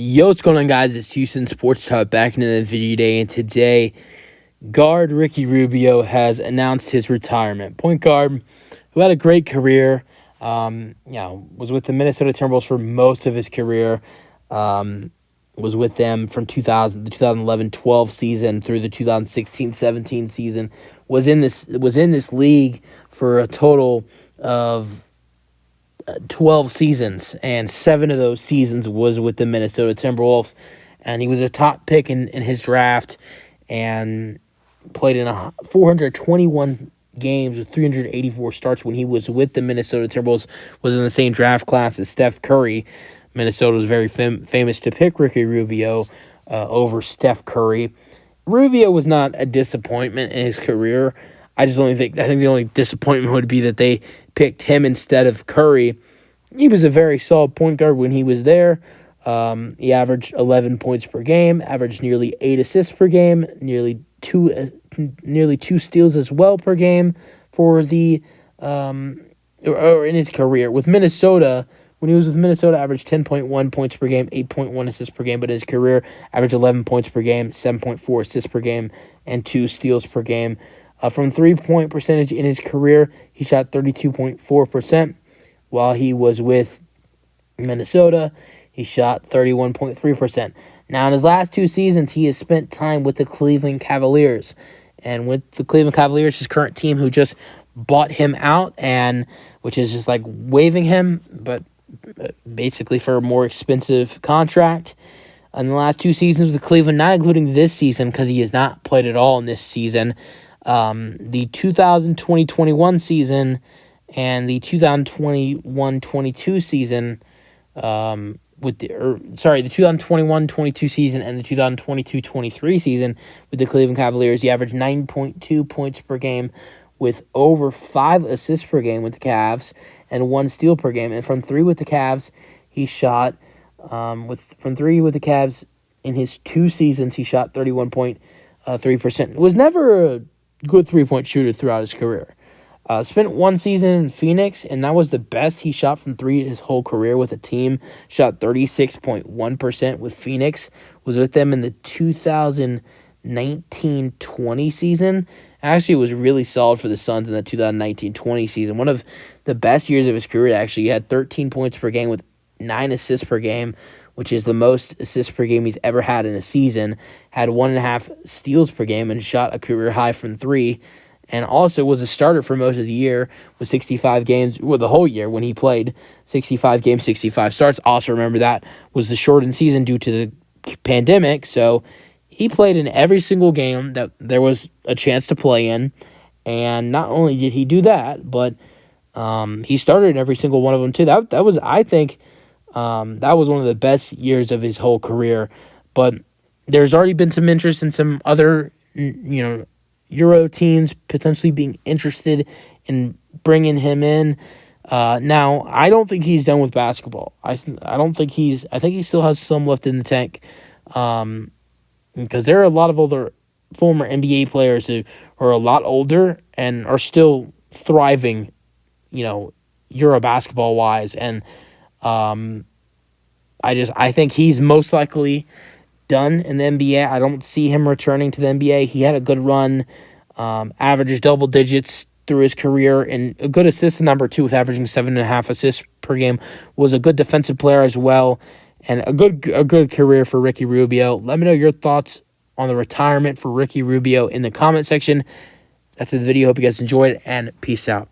Yo, what's going on, guys? It's Houston Sports Talk back into the video today, and today, guard Ricky Rubio has announced his retirement. Point guard, who had a great career, was with the Minnesota Timberwolves for most of his career, was with them from the 2011-12 season through the 2016-17 season, was in this league for a total of 12 seasons, and 7 of those seasons was with the Minnesota Timberwolves, and he was a top pick in his draft and played in 421 games with 384 starts when he was with the Minnesota Timberwolves, was in the same draft class as Steph Curry. Minnesota was very famous to pick Ricky Rubio over Steph Curry. Rubio was not a disappointment in his career. I think the only disappointment would be that they picked him instead of Curry. He was a very solid point guard when he was there. He averaged 11 points per game, averaged nearly 8 assists per game, nearly two steals as well per game for the or in his career with Minnesota. When he was with Minnesota, averaged 10.1 points per game, 8.1 assists per game, but in his career, averaged 11 points per game, 7.4 assists per game, and 2 steals per game. From three-point percentage in his career, he shot 32.4%. While he was with Minnesota, he shot 31.3%. Now, in his last 2 seasons, he has spent time with the Cleveland Cavaliers. And with the Cleveland Cavaliers, his current team, who just bought him out, and which is just like waiving him, but basically for a more expensive contract. In the last 2 seasons with Cleveland, not including this season because he has not played at all in this season, the 2020-21 season and the 2021-22 season, the 2021-22 season and the 2022-23 season with the Cleveland Cavaliers, he averaged 9.2 points per game with over 5 assists per game with the Cavs and 1 steal per game. And from 3 with the Cavs, he shot from 3 with the Cavs in his 2 seasons, he shot 31.3%. Was never a good 3-point shooter throughout his career. Spent 1 season in Phoenix, and that was the best he shot from 3 his whole career with a team. Shot 36.1% with Phoenix. Was with them in the 2019-20 season. Actually, it was really solid for the Suns in the 2019-20 season. One of the best years of his career, actually. He had 13 points per game with 9 assists per game, which is the most assists per game he's ever had in a season. Had 1.5 steals per game and shot a career high from 3. And also was a starter for most of the year with 65 games, the whole year when he played 65 games, 65 starts. Also remember that was the shortened season due to the pandemic. So he played in every single game that there was a chance to play in. And not only did he do that, but he started in every single one of them too. That was, I think, that was one of the best years of his whole career. But there's already been some interest in some other, Euro teams potentially being interested in bringing him in. Now, I don't think he's done with basketball. I think he still has some left in the tank. Because there are a lot of older former NBA players who are a lot older and are still thriving, Euro basketball wise. And I think he's most likely done in the NBA. I don't see him returning to the NBA. He had a good run, averaged double digits through his career, and a good assist number 2 with averaging 7.5 assists per game. Was a good defensive player as well, and a good career for Ricky Rubio. Let me know your thoughts on the retirement for Ricky Rubio in the comment section. That's the video. Hope you guys enjoyed, and peace out.